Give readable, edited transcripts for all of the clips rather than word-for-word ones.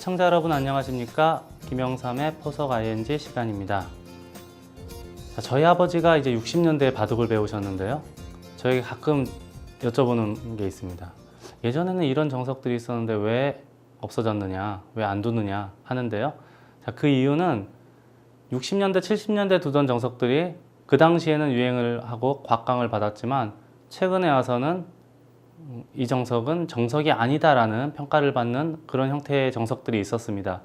시청자 여러분 안녕하십니까? 김영삼의 포석 ING 시간입니다. 저희 아버지가 이제 60년대에 바둑을 배우셨는데요. 저에게 가끔 여쭤보는 게 있습니다. 예전에는 이런 정석들이 있었는데 왜 없어졌느냐, 왜 안 두느냐 하는데요. 그 이유는 60년대, 70년대 두던 정석들이 그 당시에는 유행을 하고 곽강을 받았지만 최근에 와서는 이 정석은 정석이 아니다라는 평가를 받는 그런 형태의 정석들이 있었습니다.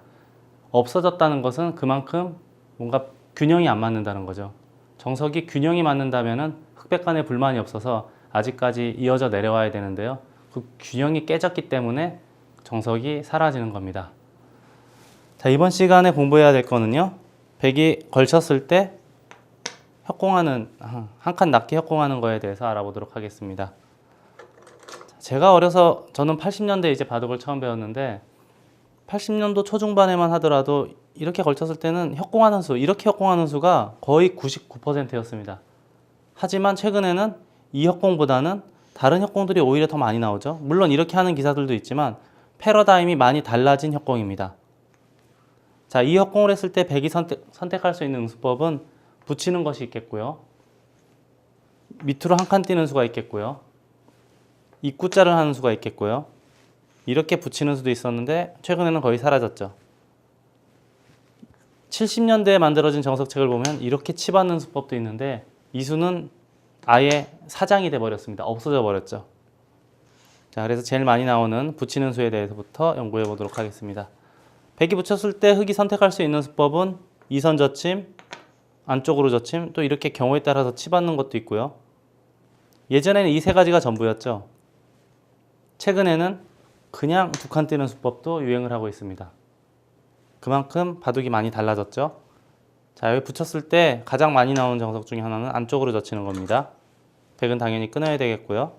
없어졌다는 것은 그만큼 뭔가 균형이 안 맞는다는 거죠. 정석이 균형이 맞는다면 흑백 간에 불만이 없어서 아직까지 이어져 내려와야 되는데요. 그 균형이 깨졌기 때문에 정석이 사라지는 겁니다. 자, 이번 시간에 공부해야 될 거는요. 백이 걸쳤을 때 협공하는, 한 칸 낮게 협공하는 거에 대해서 알아보도록 하겠습니다. 제가 어려서 저는 80년대 이제 바둑을 처음 배웠는데 80년도 초중반에만 하더라도 이렇게 걸쳤을 때는 협공하는 수, 이렇게 협공하는 수가 거의 99%였습니다. 하지만 최근에는 이 협공보다는 다른 협공들이 오히려 더 많이 나오죠. 물론 이렇게 하는 기사들도 있지만 패러다임이 많이 달라진 협공입니다. 자, 이 협공을 했을 때 백이 선택할 수 있는 응수법은 붙이는 것이 있겠고요. 밑으로 한 칸 띄는 수가 있겠고요. 입구자를 하는 수가 있겠고요. 이렇게 붙이는 수도 있었는데 최근에는 거의 사라졌죠. 70년대에 만들어진 정석책을 보면 이렇게 치받는 수법도 있는데 이 수는 아예 사장이 돼 버렸습니다. 없어져 버렸죠. 자, 그래서 제일 많이 나오는 붙이는 수에 대해서부터 연구해 보도록 하겠습니다. 백이 붙였을 때 흑이 선택할 수 있는 수법은 2선 젖힘, 안쪽으로 젖힘, 또 이렇게 경우에 따라서 치받는 것도 있고요. 예전에는 이 세 가지가 전부였죠. 최근에는 그냥 두 칸 띄는 수법도 유행을 하고 있습니다. 그만큼 바둑이 많이 달라졌죠. 자, 여기 붙였을 때 가장 많이 나오는 정석 중에 하나는 안쪽으로 젖히는 겁니다. 백은 당연히 끊어야 되겠고요.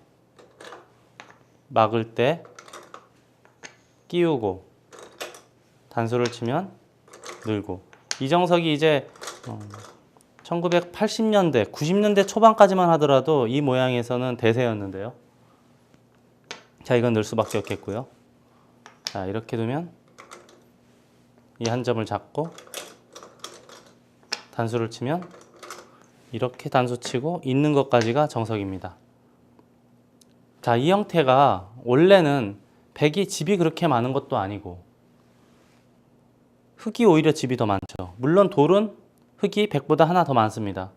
막을 때 끼우고 단수를 치면 늘고. 이 정석이 이제 1980년대, 90년대 초반까지만 하더라도 이 모양에서는 대세였는데요. 자, 이건 늘 수밖에 없겠고요. 자, 이렇게 두면 이 한 점을 잡고 단수를 치면 이렇게 단수 치고 있는 것까지가 정석입니다. 자, 이 형태가 원래는 백이 집이 그렇게 많은 것도 아니고 흑이 오히려 집이 더 많죠. 물론 돌은 흑이 백보다 하나 더 많습니다.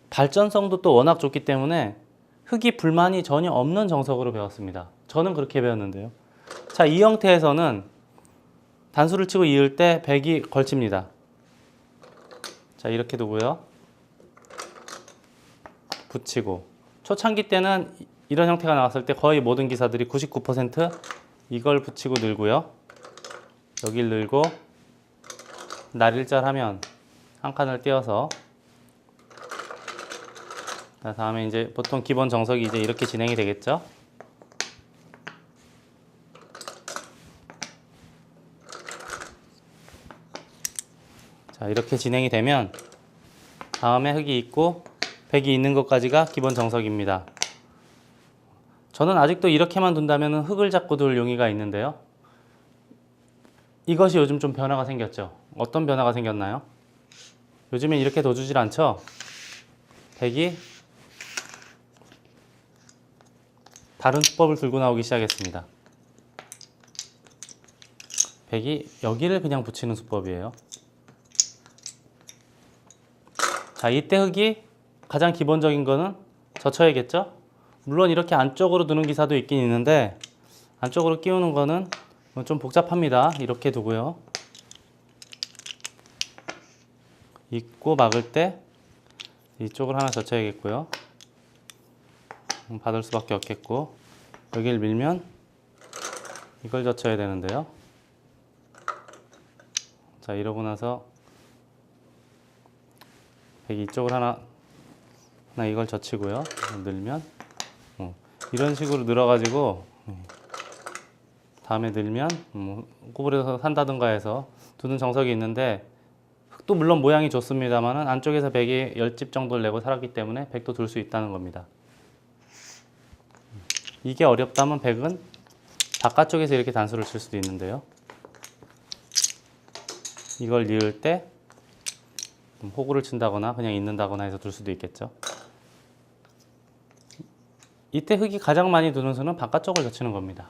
발전성도 또 워낙 좋기 때문에 흑이 불만이 전혀 없는 정석으로 배웠습니다. 저는 그렇게 배웠는데요. 자, 이 형태에서는 단수를 치고 이을 때 백이 걸칩니다. 자, 이렇게 두고요. 붙이고. 초창기 때는 이런 형태가 나왔을 때 거의 모든 기사들이 99% 이걸 붙이고 늘고요. 여길 늘고 날일자하면 한 칸을 띄어서 자, 다음에 이제 보통 기본 정석이 이제 이렇게 진행이 되겠죠. 자, 이렇게 진행이 되면 다음에 흑이 있고 백이 있는 것까지가 기본 정석입니다. 저는 아직도 이렇게만 둔다면 흑을 잡고 둘 용의가 있는데요. 이것이 요즘 좀 변화가 생겼죠. 어떤 변화가 생겼나요? 요즘엔 이렇게 둬주질 않죠. 백이 다른 수법을 들고 나오기 시작했습니다. 백이 여기를 그냥 붙이는 수법이에요. 자, 이때 흑이 가장 기본적인 거는 젖혀야겠죠. 물론 이렇게 안쪽으로 두는 기사도 있긴 있는데 안쪽으로 끼우는 거는 좀 복잡합니다. 이렇게 두고요. 입고 막을 때 이쪽을 하나 젖혀야겠고요. 받을 수밖에 없겠고 여기를 밀면 이걸 젖혀야 되는데요. 자, 이러고 나서 백이 이쪽을 하나 이걸 젖히고요. 늘면 이런 식으로 늘어가지고 다음에 늘면 꼬부려서 산다든가 해서 두는 정석이 있는데 흑도 물론 모양이 좋습니다만 안쪽에서 백이 10집 정도를 내고 살았기 때문에 백도 둘 수 있다는 겁니다. 이게 어렵다면 백은 바깥쪽에서 이렇게 단수를 칠 수도 있는데요. 이걸 이을 때 호구를 친다거나 그냥 있는다거나 해서 둘 수도 있겠죠. 이때 흙이 가장 많이 두는 수는 바깥쪽을 젖히는 겁니다.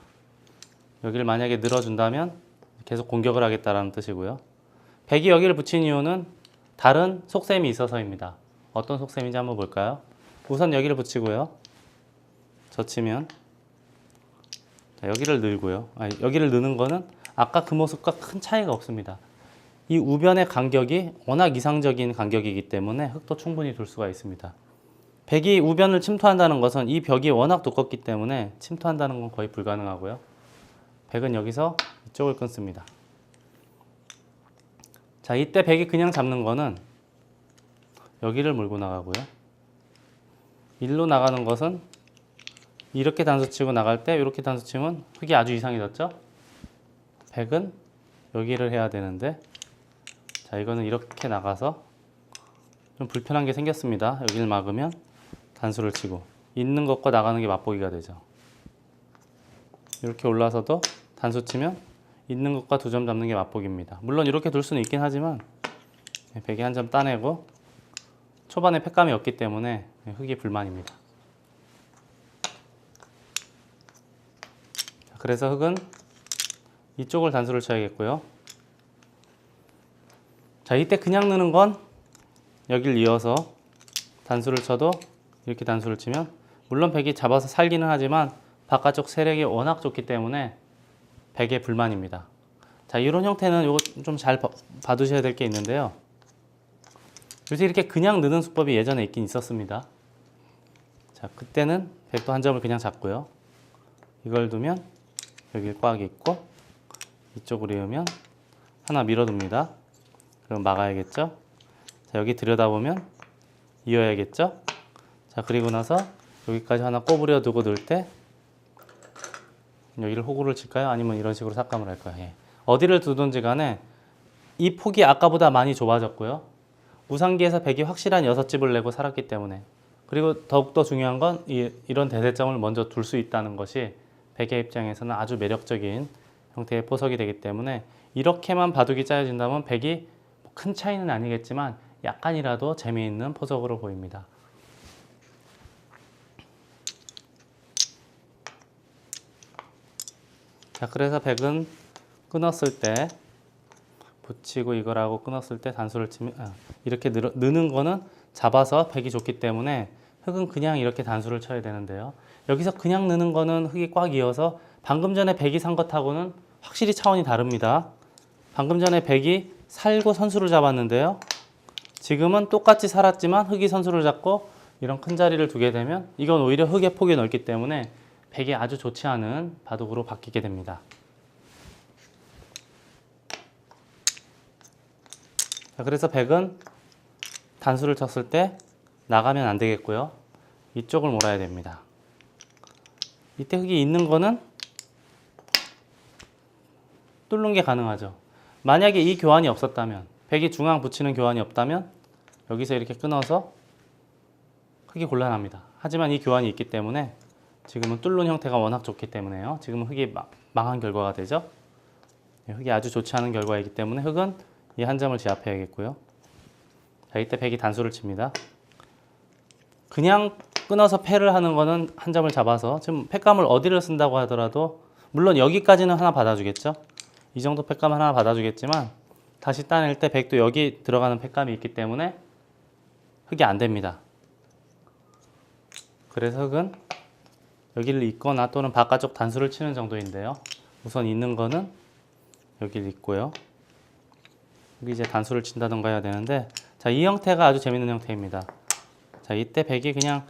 여기를 만약에 늘어준다면 계속 공격을 하겠다라는 뜻이고요. 백이 여기를 붙인 이유는 다른 속셈이 있어서입니다. 어떤 속셈인지 한번 볼까요? 우선 여기를 붙이고요. 젖히면 여기를 늘고요. 여기를 느는 거는 아까 그 모습과 큰 차이가 없습니다. 이 우변의 간격이 워낙 이상적인 간격이기 때문에 흙도 충분히 둘 수가 있습니다. 백이 우변을 침투한다는 것은 이 벽이 워낙 두껍기 때문에 침투한다는 건 거의 불가능하고요. 백은 여기서 이쪽을 끊습니다. 자, 이때 백이 그냥 잡는 거는 여기를 몰고 나가고요. 일로 나가는 것은 이렇게 단수 치고 나갈 때 이렇게 단수 치면 흙이 아주 이상해졌죠? 백은 여기를 해야 되는데, 자, 이거는 이렇게 나가서 좀 불편한 게 생겼습니다. 여기를 막으면 단수를 치고 있는 것과 나가는 게 맞보기가 되죠. 이렇게 올라서도 단수 치면 있는 것과 2점 잡는 게 맞보기입니다. 물론 이렇게 둘 수는 있긴 하지만 백이 한 점 따내고 초반에 팩감이 없기 때문에 흙이 불만입니다. 그래서 흙은 이쪽을 단수를 쳐야겠고요. 자, 이때 그냥 넣는 건 여기를 이어서 단수를 쳐도 이렇게 단수를 치면 물론 백이 잡아서 살기는 하지만 바깥쪽 세력이 워낙 좋기 때문에 백의 불만입니다. 자, 이런 형태는 이거 좀 잘 봐두셔야 될 게 있는데요. 요새 이렇게 그냥 넣는 수법이 예전에 있긴 있었습니다. 자, 그때는 백도 한 점을 그냥 잡고요. 이걸 두면 여기 꽉 있고 이쪽으로 이으면 하나 밀어둡니다. 그럼 막아야겠죠? 자, 여기 들여다보면 이어야겠죠? 자, 그리고 나서 여기까지 하나 꼬부려 두고 넣을 때 여기를 호구를 칠까요? 아니면 이런 식으로 삭감을 할까요? 예. 어디를 두든지 간에 이 폭이 아까보다 많이 좁아졌고요. 우상기에서 백이 확실한 6집을 내고 살았기 때문에, 그리고 더욱더 중요한 건 이런 대대점을 먼저 둘 수 있다는 것이 백의 입장에서는 아주 매력적인 형태의 포석이 되기 때문에 이렇게만 바둑이 짜여진다면 백이 큰 차이는 아니겠지만 약간이라도 재미있는 포석으로 보입니다. 자, 그래서 백은 끊었을 때 붙이고 이걸 하고 끊었을 때 단수를 치면 이렇게 느는 거는 잡아서 백이 좋기 때문에 흙은 그냥 이렇게 단수를 쳐야 되는데요. 여기서 그냥 느는 거는 흙이 꽉 이어서 방금 전에 백이 산 것하고는 확실히 차원이 다릅니다. 방금 전에 백이 살고 선수를 잡았는데요. 지금은 똑같이 살았지만 흙이 선수를 잡고 이런 큰 자리를 두게 되면 이건 오히려 흙의 폭이 넓기 때문에 백이 아주 좋지 않은 바둑으로 바뀌게 됩니다. 자, 그래서 백은 단수를 쳤을 때 나가면 안 되겠고요. 이쪽을 몰아야 됩니다. 이때 흙이 있는 거는 뚫는 게 가능하죠. 만약에 이 교환이 없었다면, 백이 중앙 붙이는 교환이 없다면 여기서 이렇게 끊어서 흙이 곤란합니다. 하지만 이 교환이 있기 때문에 지금은 뚫는 형태가 워낙 좋기 때문에요. 지금은 흙이 망한 결과가 되죠. 흙이 아주 좋지 않은 결과이기 때문에 흙은 이 한 점을 제압해야겠고요. 자, 이때 백이 단수를 칩니다. 그냥 끊어서 패를 하는 거는 한 점을 잡아서, 지금 팩감을 어디를 쓴다고 하더라도 물론 여기까지는 하나 받아주겠죠. 이 정도 팩감 하나 받아주겠지만 다시 따낼 때 백도 여기 들어가는 팩감이 있기 때문에 흙이 안 됩니다. 그래서 흙은 여기를 잇거나 또는 바깥쪽 단수를 치는 정도인데요. 우선 있는 거는 여기를 잇고요. 여기 이제 단수를 친다던가 해야 되는데, 자, 이 형태가 아주 재밌는 형태입니다. 자, 이때 백이 그냥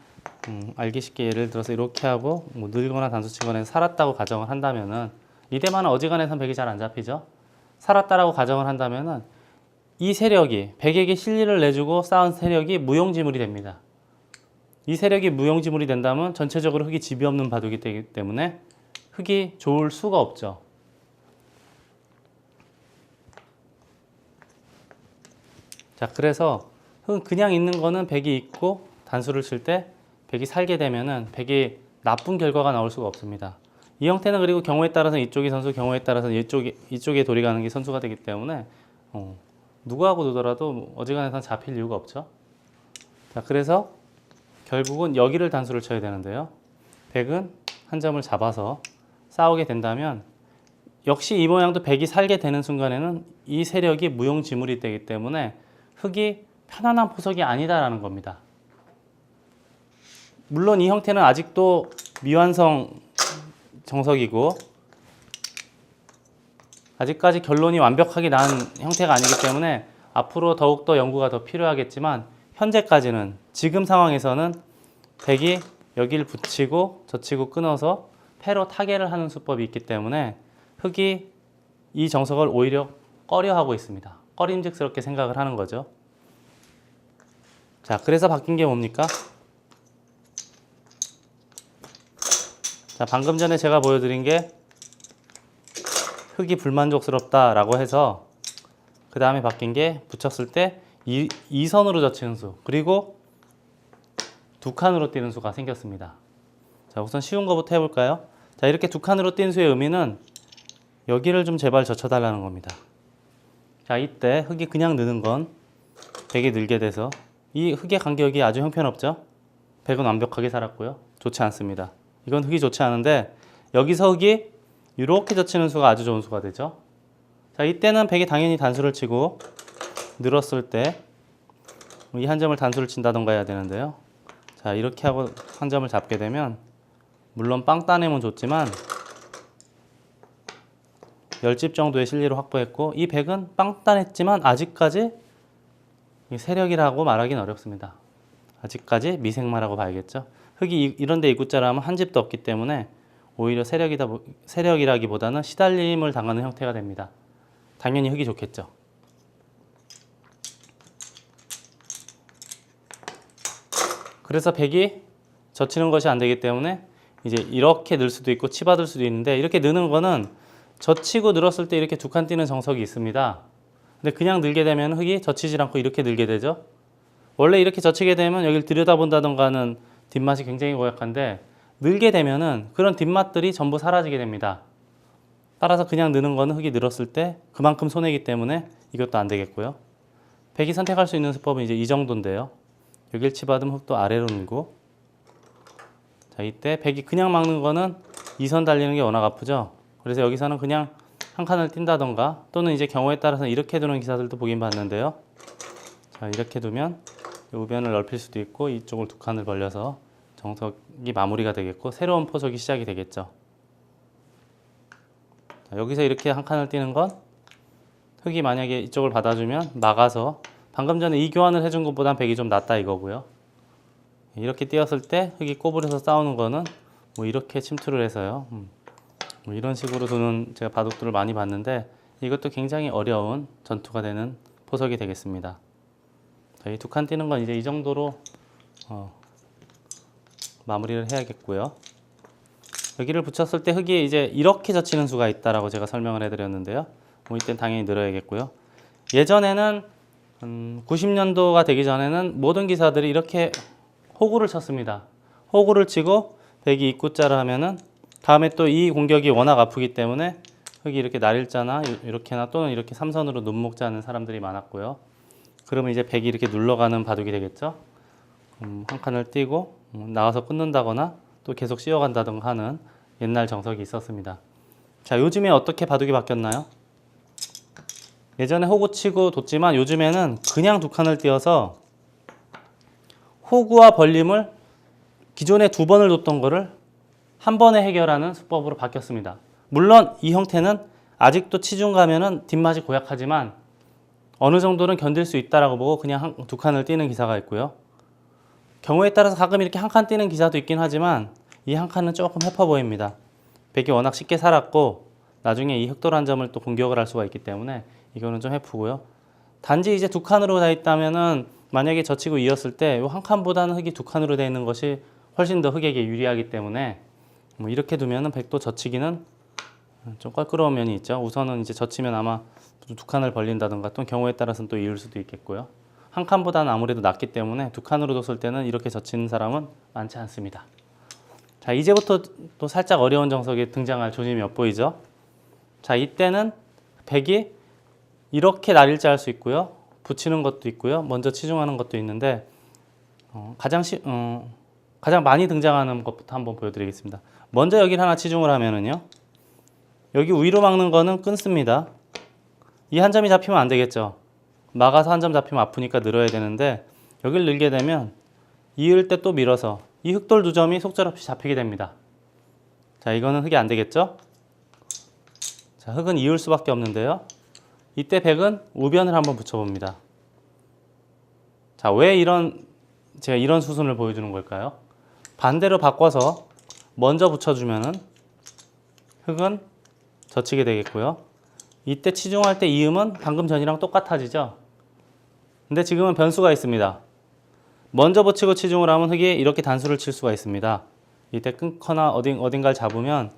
알기 쉽게 예를 들어서 이렇게 하고 뭐 늘거나 단수 치거나 해서 살았다고 가정을 한다면은, 이때만은 어지간해선 백이 잘 안 잡히죠. 살았다라고 가정을 한다면은 이 세력이 백에게 실리를 내주고 쌓은 세력이 무용지물이 됩니다. 이 세력이 무용지물이 된다면 전체적으로 흙이 집이 없는 바둑이 되기 때문에 흙이 좋을 수가 없죠. 자, 그래서 흙은 그냥 있는 거는 백이 있고 단수를 칠 때 백이 살게 되면은 백이 나쁜 결과가 나올 수가 없습니다. 이 형태는 그리고 경우에 따라서 이쪽이 선수, 경우에 따라서 이쪽에 돌이 가는 게 선수가 되기 때문에 누구하고 두더라도 뭐 어지간해선 잡힐 이유가 없죠. 자, 그래서 결국은 여기를 단수를 쳐야 되는데요. 100은 한 점을 잡아서 싸우게 된다면 역시 이 모양도 100이 살게 되는 순간에는 이 세력이 무용지물이 되기 때문에 흙이 편안한 포석이 아니다라는 겁니다. 물론 이 형태는 아직도 미완성 정석이고 아직까지 결론이 완벽하게 난 형태가 아니기 때문에 앞으로 더욱더 연구가 더 필요하겠지만 현재까지는 지금 상황에서는 100이 여기를 붙이고 젖히고 끊어서 패로 타개를 하는 수법이 있기 때문에 흙이 이 정석을 오히려 꺼려하고 있습니다. 꺼림직스럽게 생각을 하는 거죠. 자, 그래서 바뀐 게 뭡니까? 자, 방금 전에 제가 보여드린 게 흙이 불만족스럽다라고 해서 그 다음에 바뀐 게 붙였을 때 2선으로 젖히는 수 그리고 두 칸으로 띄는 수가 생겼습니다. 자, 우선 쉬운 거부터 해볼까요? 자, 이렇게 두 칸으로 띈 수의 의미는 여기를 좀 제발 젖혀달라는 겁니다. 자, 이때 흙이 그냥 느는 건 100이 늘게 돼서 이 흙의 간격이 아주 형편없죠? 100은 완벽하게 살았고요. 좋지 않습니다. 이건 흙이 좋지 않은데 여기서 흙이 이렇게 젖히는 수가 아주 좋은 수가 되죠. 자, 이때는 100이 당연히 단수를 치고 늘었을 때 이 한 점을 단수를 친다던가 해야 되는데요. 자, 이렇게 하고 한 점을 잡게 되면 물론 빵 따내면 좋지만 10집 정도의 실리를 확보했고 이 100은 빵 따냈지만 아직까지 세력이라고 말하기는 어렵습니다. 아직까지 미생마라고 봐야겠죠. 흙이 이런데 이구자라면 한 집도 없기 때문에 오히려 세력이라기보다는 시달림을 당하는 형태가 됩니다. 당연히 흙이 좋겠죠. 그래서 100이 젖히는 것이 안 되기 때문에 이제 이렇게 늘 수도 있고 치받을 수도 있는데 이렇게 느는 거는 젖히고 늘었을 때 이렇게 두 칸 띄는 정석이 있습니다. 근데 그냥 늘게 되면 흙이 젖히지 않고 이렇게 늘게 되죠. 원래 이렇게 젖히게 되면 여기를 들여다본다던가 하는 뒷맛이 굉장히 고약한데 늘게 되면은 그런 뒷맛들이 전부 사라지게 됩니다. 따라서 그냥 느는 거는 흙이 늘었을 때 그만큼 손해이기 때문에 이것도 안 되겠고요. 100이 선택할 수 있는 수법은 이제 이 정도인데요. 여길 치받으면 흙도 아래로 늘고 자, 이때 100이 그냥 막는 거는 2선 달리는 게 워낙 아프죠. 그래서 여기서는 그냥 한 칸을 띈다던가 또는 이제 경우에 따라서는 이렇게 두는 기사들도 보긴 봤는데요. 자, 이렇게 두면 우변을 넓힐 수도 있고 이쪽을 두 칸을 벌려서 정석이 마무리가 되겠고 새로운 포석이 시작이 되겠죠. 자, 여기서 이렇게 한 칸을 띄는 건 흙이 만약에 이쪽을 받아주면 막아서 방금 전에 이 교환을 해준 것보단 100이 좀 낫다 이거고요. 이렇게 띄었을 때 흙이 꼬부려서 싸우는 거는 뭐 이렇게 침투를 해서요. 뭐 이런 식으로 두는 제가 바둑들을 많이 봤는데 이것도 굉장히 어려운 전투가 되는 포석이 되겠습니다. 이 두 칸 띄는 건 이제 이 정도로 마무리를 해야겠고요. 여기를 붙였을 때 흙이 이제 이렇게 젖히는 수가 있다라고 제가 설명을 해드렸는데요. 뭐 이때는 당연히 늘어야겠고요. 예전에는 90년도가 되기 전에는 모든 기사들이 이렇게 호구를 쳤습니다. 호구를 치고 100이 입구자를 하면은 다음에 또 이 공격이 워낙 아프기 때문에 흙이 이렇게 날일자나 이렇게나 또는 이렇게 삼선으로 눈목자 하는 사람들이 많았고요. 그러면 이제 100이 이렇게 눌러가는 바둑이 되겠죠. 한 칸을 띄고 나와서 끊는다거나 또 계속 씌워간다던가 하는 옛날 정석이 있었습니다. 자, 요즘에 어떻게 바둑이 바뀌었나요? 예전에 호구 치고 뒀지만 요즘에는 그냥 두 칸을 띄어서 호구와 벌림을 기존에 두 번을 뒀던 거를 한 번에 해결하는 수법으로 바뀌었습니다. 물론 이 형태는 아직도 치중 가면은 뒷맛이 고약하지만 어느 정도는 견딜 수 있다라고 보고 그냥 두 칸을 띄는 기사가 있고요. 경우에 따라서 가끔 이렇게 한 칸 띄는 기사도 있긴 하지만 이 한 칸은 조금 해퍼 보입니다. 100이 워낙 쉽게 살았고 나중에 이 흑돌 한 점을 또 공격을 할 수가 있기 때문에 이거는 좀 해프고요. 단지 이제 두 칸으로 돼 있다면은 만약에 젖히고 이었을 때 이 한 칸보다는 흙이 두 칸으로 되어 있는 것이 훨씬 더 흙에게 유리하기 때문에 뭐 이렇게 두면은 100도 젖히기는 좀 껄끄러운 면이 있죠. 우선은 이제 젖히면 아마 두 칸을 벌린다던가 또 경우에 따라서는 또 이을 수도 있겠고요. 한 칸보다는 아무래도 낫기 때문에 두 칸으로 뒀을 때는 이렇게 젖히는 사람은 많지 않습니다. 자, 이제부터 또 살짝 어려운 정석이 등장할 조짐이 엿보이죠. 자, 이때는 100이 이렇게 날일자 할 수 있고요. 붙이는 것도 있고요. 먼저 치중하는 것도 있는데 가장 많이 등장하는 것부터 한번 보여드리겠습니다. 먼저 여기를 하나 치중을 하면은요. 여기 위로 막는 거는 끊습니다. 이 한 점이 잡히면 안 되겠죠. 막아서 한 점 잡히면 아프니까 늘어야 되는데 여기를 늘게 되면 이을 때 또 밀어서 이 흑돌 두 점이 속절없이 잡히게 됩니다. 자, 이거는 흑이 안 되겠죠? 자, 흑은 이을 수밖에 없는데요. 이때 백은 우변을 한번 붙여봅니다. 자, 왜 제가 이런 수순을 보여주는 걸까요? 반대로 바꿔서 먼저 붙여주면은 흑은 젖히게 되겠고요. 이때 치중할 때 이음은 방금 전이랑 똑같아지죠? 근데 지금은 변수가 있습니다. 먼저 붙이고 치중을 하면 흑이 이렇게 단수를 칠 수가 있습니다. 이때 끊거나 어딘가를 잡으면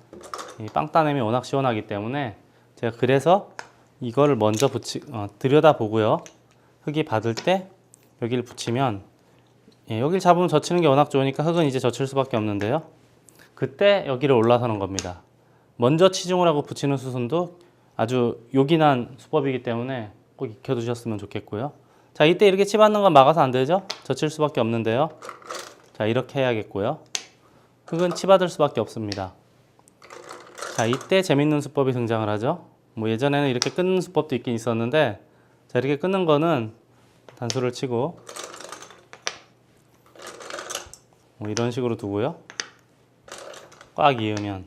이 빵 따냄이 워낙 시원하기 때문에 제가 그래서 이거를 먼저 들여다보고요. 흑이 받을 때 여기를 붙이면 여기를 잡으면 젖히는 게 워낙 좋으니까 흑은 이제 젖힐 수밖에 없는데요. 그때 여기를 올라서는 겁니다. 먼저 치중을 하고 붙이는 수순도 아주 요긴한 수법이기 때문에 꼭 익혀두셨으면 좋겠고요. 자, 이때 이렇게 치받는 건 막아서 안 되죠? 젖힐 수밖에 없는데요. 자, 이렇게 해야겠고요. 흑은 치받을 수밖에 없습니다. 자, 이때 재밌는 수법이 등장을 하죠. 뭐 예전에는 이렇게 끊는 수법도 있긴 있었는데, 자, 이렇게 끊는 거는 단수를 치고 뭐 이런 식으로 두고요. 꽉 이으면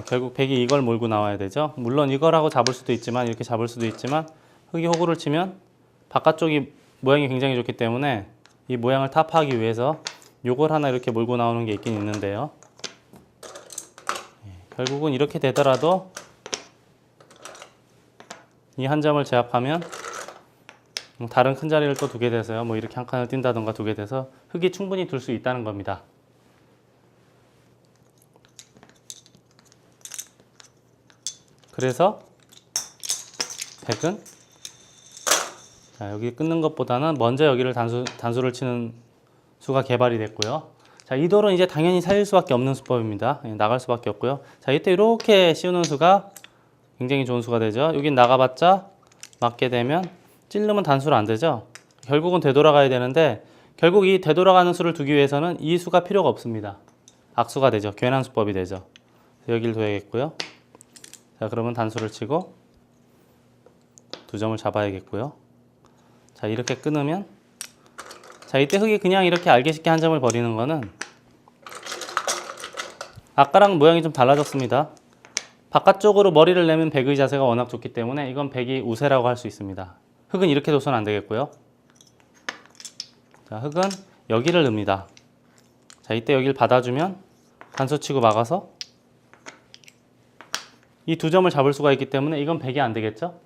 결국 백이 이걸 몰고 나와야 되죠. 물론 이걸 하고 잡을 수도 있지만 이렇게 잡을 수도 있지만 흑이 호구를 치면 바깥쪽이 모양이 굉장히 좋기 때문에 이 모양을 타파하기 위해서 요걸 하나 이렇게 몰고 나오는 게 있긴 있는데요. 결국은 이렇게 되더라도 이 한 점을 제압하면 다른 큰 자리를 또 두게 돼서요. 뭐 이렇게 한 칸을 띈다던가 두게 돼서 흑이 충분히 둘 수 있다는 겁니다. 그래서 백은 자, 여기 끊는 것보다는 먼저 여기를 단수를 치는 수가 개발이 됐고요. 자, 이 돌은 이제 당연히 살릴 수밖에 없는 수법입니다. 나갈 수밖에 없고요. 자, 이때 이렇게 씌우는 수가 굉장히 좋은 수가 되죠. 여긴 나가봤자 맞게 되면 찔르면 단수로 안 되죠. 결국은 되돌아가야 되는데 결국 이 되돌아가는 수를 두기 위해서는 이 수가 필요가 없습니다. 악수가 되죠. 괜한 수법이 되죠. 여기를 둬야겠고요. 자, 그러면 단수를 치고 두 점을 잡아야겠고요. 자, 이렇게 끊으면 자, 이때 흑이 그냥 이렇게 알기 쉽게 한 점을 버리는 거는 아까랑 모양이 좀 달라졌습니다. 바깥쪽으로 머리를 내면 백의 자세가 워낙 좋기 때문에 이건 백이 우세라고 할 수 있습니다. 흑은 이렇게 둬서는 안 되겠고요. 자, 흑은 여기를 넣습니다. 자, 이때 여기를 받아주면 단수 치고 막아서 이 두 점을 잡을 수가 있기 때문에 이건 백이 안 되겠죠?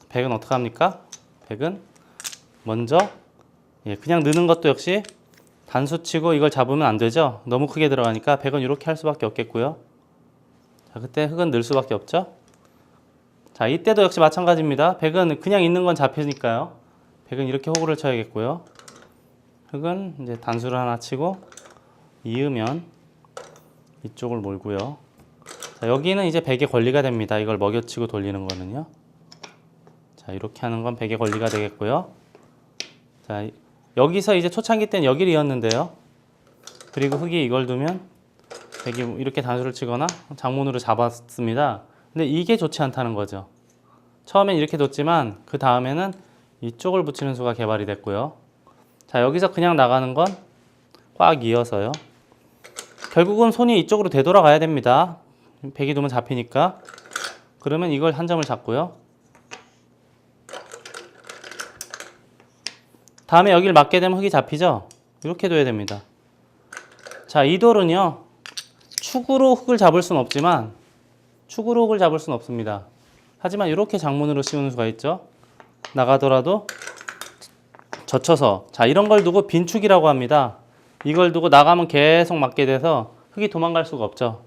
백은 어떻게 합니까? 백은 먼저 그냥 넣는 것도 역시 단수 치고 이걸 잡으면 안 되죠? 너무 크게 들어가니까 백은 이렇게 할 수밖에 없겠고요. 자, 그때 흑은 늘 수밖에 없죠? 자, 이때도 역시 마찬가지입니다. 백은 그냥 있는 건 잡히니까요. 백은 이렇게 호구를 쳐야겠고요. 흑은 이제 단수를 하나 치고 이으면 이쪽을 몰고요. 자, 여기는 이제 백의 권리가 됩니다. 이걸 먹여치고 돌리는 거는요. 자, 이렇게 하는 건 백의 권리가 되겠고요. 자, 여기서 이제 초창기 때는 여기를 이었는데요. 그리고 흑이 이걸 두면 백이 이렇게 단수를 치거나 장문으로 잡았습니다. 근데 이게 좋지 않다는 거죠. 처음엔 이렇게 뒀지만 그 다음에는 이쪽을 붙이는 수가 개발이 됐고요. 자, 여기서 그냥 나가는 건 꽉 이어서요. 결국은 손이 이쪽으로 되돌아가야 됩니다. 백이 두면 잡히니까. 그러면 이걸 한 점을 잡고요. 다음에 여기를 맞게 되면 흑이 잡히죠? 이렇게 둬야 됩니다. 자, 이 돌은요. 축으로 흑을 잡을 수는 없지만 축으로 흑을 잡을 수는 없습니다. 하지만 이렇게 장문으로 씌우는 수가 있죠. 나가더라도 젖혀서 자, 이런 걸 두고 빈축이라고 합니다. 이걸 두고 나가면 계속 맞게 돼서 흑이 도망갈 수가 없죠.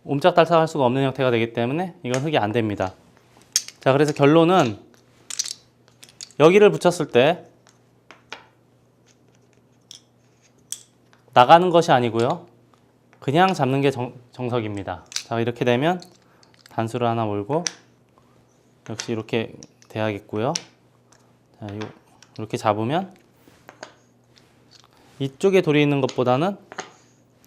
옴짝달싹 할 수가 없는 형태가 되기 때문에 이건 흑이 안 됩니다. 자, 그래서 결론은 여기를 붙였을 때 나가는 것이 아니고요. 그냥 잡는 게 정석입니다. 자, 이렇게 되면 단수를 하나 몰고 역시 이렇게 돼야겠고요. 자, 이렇게 잡으면 이쪽에 돌이 있는 것보다는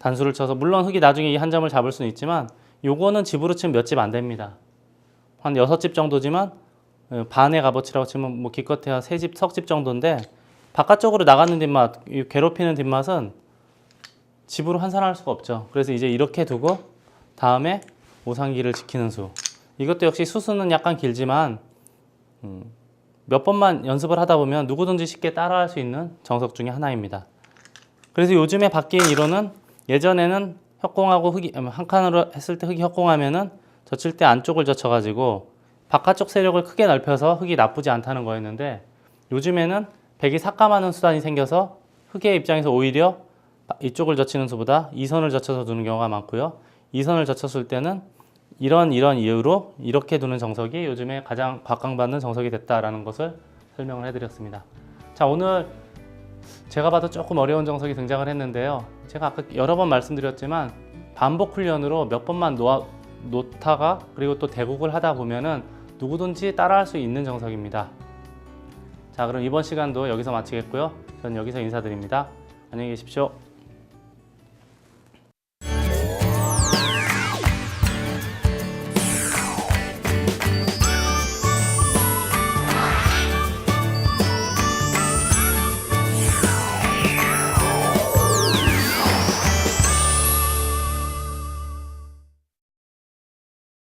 단수를 쳐서, 물론 흙이 나중에 이 한 점을 잡을 수는 있지만 요거는 집으로 치면 몇 집 안 됩니다. 한 6집 정도지만 반의 값어치라고 치면 뭐 기껏해야 3집, 석집 정도인데 바깥쪽으로 나가는 뒷맛, 괴롭히는 뒷맛은 집으로 환산할 수가 없죠. 그래서 이제 이렇게 두고 다음에 오상기를 지키는 수. 이것도 역시 수수는 약간 길지만 몇 번만 연습을 하다 보면 누구든지 쉽게 따라할 수 있는 정석 중에 하나입니다. 그래서 요즘에 바뀐 이론은, 예전에는 협공하고 흙이 한 칸으로 했을 때 흙이 협공하면은 젖힐 때 안쪽을 젖혀가지고 바깥쪽 세력을 크게 넓혀서 흙이 나쁘지 않다는 거였는데, 요즘에는 백이 삭감하는 수단이 생겨서 흙의 입장에서 오히려 이쪽을 젖히는 수보다 이 선을 젖혀서 두는 경우가 많고요. 이 선을 젖혔을 때는 이런 이유로 이렇게 두는 정석이 요즘에 가장 각광받는 정석이 됐다라는 것을 설명을 해드렸습니다. 자, 오늘 제가 봐도 조금 어려운 정석이 등장을 했는데요. 제가 아까 여러 번 말씀드렸지만 반복 훈련으로 몇 번만 놓다가 그리고 또 대국을 하다 보면은 누구든지 따라할 수 있는 정석입니다. 자, 그럼 이번 시간도 여기서 마치겠고요. 저는 여기서 인사드립니다. 안녕히 계십시오.